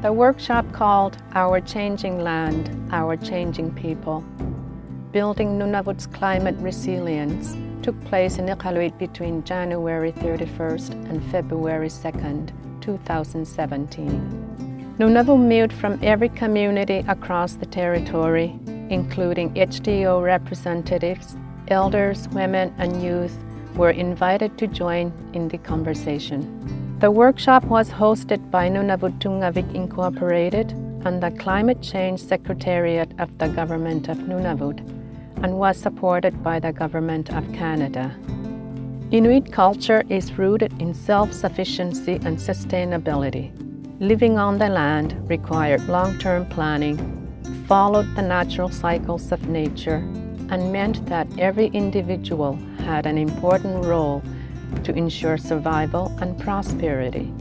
The workshop called Our Changing Land, Our Changing People, Building Nunavut's Climate Resilience, took place in Iqaluit between January 31st and February 2nd, 2017. Nunavut moved from every community across the territory, including HDO representatives, elders, women, and youth, were invited to join in the conversation. The workshop was hosted by Nunavut Tungavik Incorporated and the Climate Change Secretariat of the Government of Nunavut, and was supported by the Government of Canada. Inuit culture is rooted in self-sufficiency and sustainability. Living on the land required long-term planning, followed the natural cycles of nature, and meant that every individual had an important role to ensure survival and prosperity.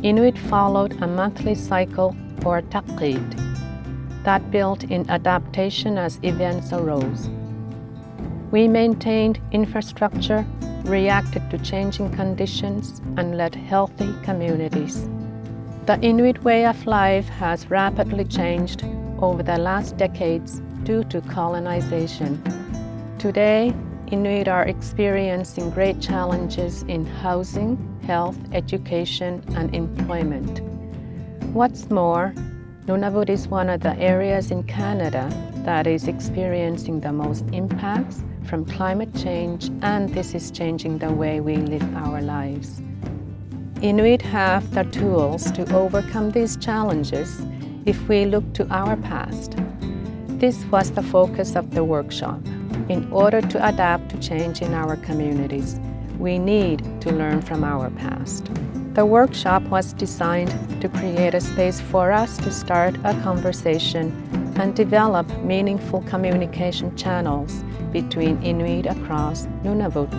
Inuit followed a monthly cycle or taqid that built in adaptation as events arose. We maintained infrastructure, reacted to changing conditions, and led healthy communities. The Inuit way of life has rapidly changed over the last decades due to colonization. Today, Inuit are experiencing great challenges in housing, health, education, and employment. What's more, Nunavut is one of the areas in Canada that is experiencing the most impacts from climate change, and this is changing the way we live our lives. Inuit have the tools to overcome these challenges if we look to our past. This was the focus of the workshop. In order to adapt to change in our communities, we need to learn from our past. The workshop was designed to create a space for us to start a conversation and develop meaningful communication channels between Inuit across Nunavut.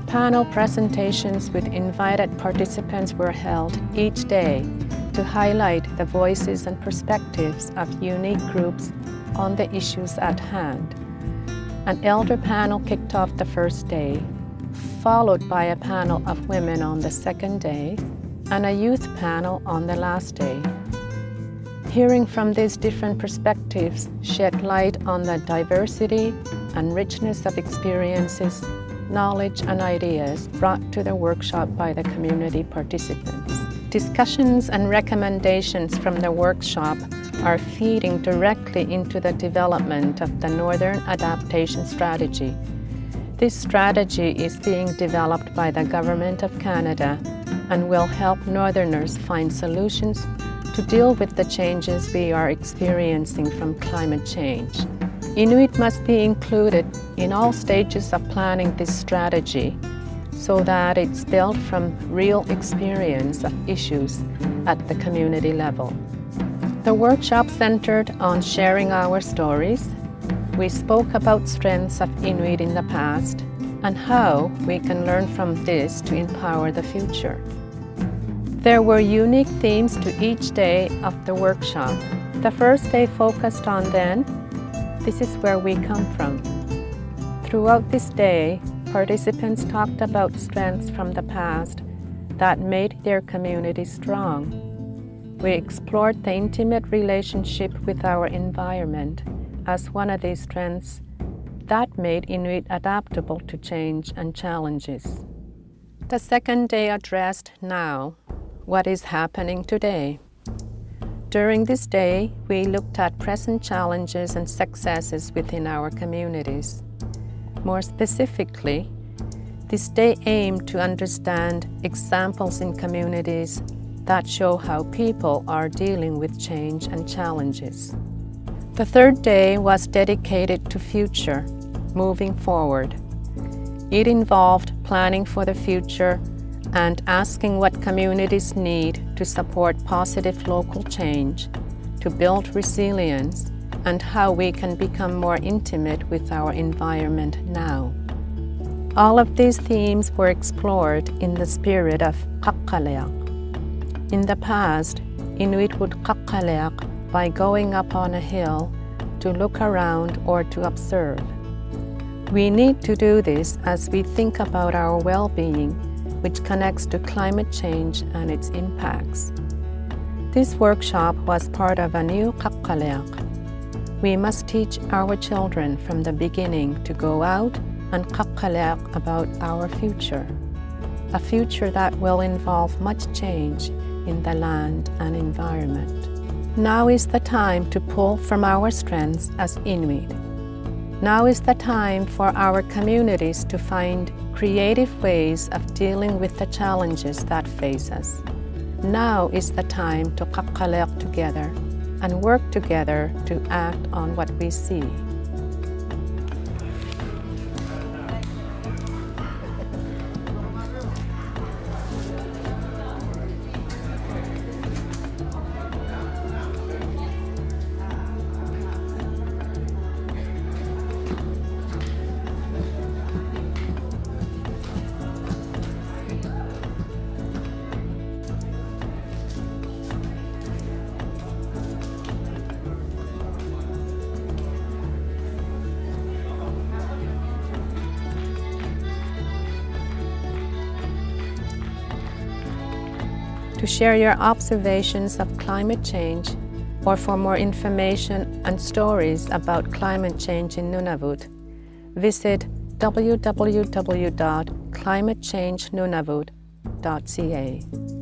Panel presentations with invited participants were held each day to highlight the voices and perspectives of unique groups on the issues at hand. An elder panel kicked off the first day, followed by a panel of women on the second day, and a youth panel on the last day. Hearing from these different perspectives shed light on the diversity and richness of experiences, knowledge, and ideas brought to the workshop by the community participants. Discussions and recommendations from the workshop are feeding directly into the development of the Northern Adaptation Strategy. This strategy is being developed by the Government of Canada and will help Northerners find solutions to deal with the changes we are experiencing from climate change. Inuit must be included in all stages of planning this strategy so that it's built from real experience of issues at the community level. The workshop centered on sharing our stories. We spoke about strengths of Inuit in the past and how we can learn from this to empower the future. There were unique themes to each day of the workshop. The first day focused on this is where we come from. Throughout this day, participants talked about strengths from the past that made their community strong. We explored the intimate relationship with our environment as one of these strengths that made Inuit adaptable to change and challenges. The second day addressed now, what is happening today. During this day, we looked at present challenges and successes within our communities. More specifically, this day aimed to understand examples in communities that show how people are dealing with change and challenges. The third day was dedicated to future, moving forward. It involved planning for the future and asking what communities need to support positive local change, to build resilience, and how we can become more intimate with our environment now. All of these themes were explored in the spirit of qaqqaleaq. In the past, Inuit would qaqqaleaq by going up on a hill to look around or to observe. We need to do this as we think about our well-being, which connects to climate change and its impacts. This workshop was part of a new kakaleak. We must teach our children from the beginning to go out and kakaleak about our future, a future that will involve much change in the land and environment. Now is the time to pull from our strengths as Inuit. Now is the time for our communities to find creative ways of dealing with the challenges that face us. Now is the time to kakaleak together and work together to act on what we see. To share your observations of climate change, or for more information and stories about climate change in Nunavut, visit www.climatechangenunavut.ca.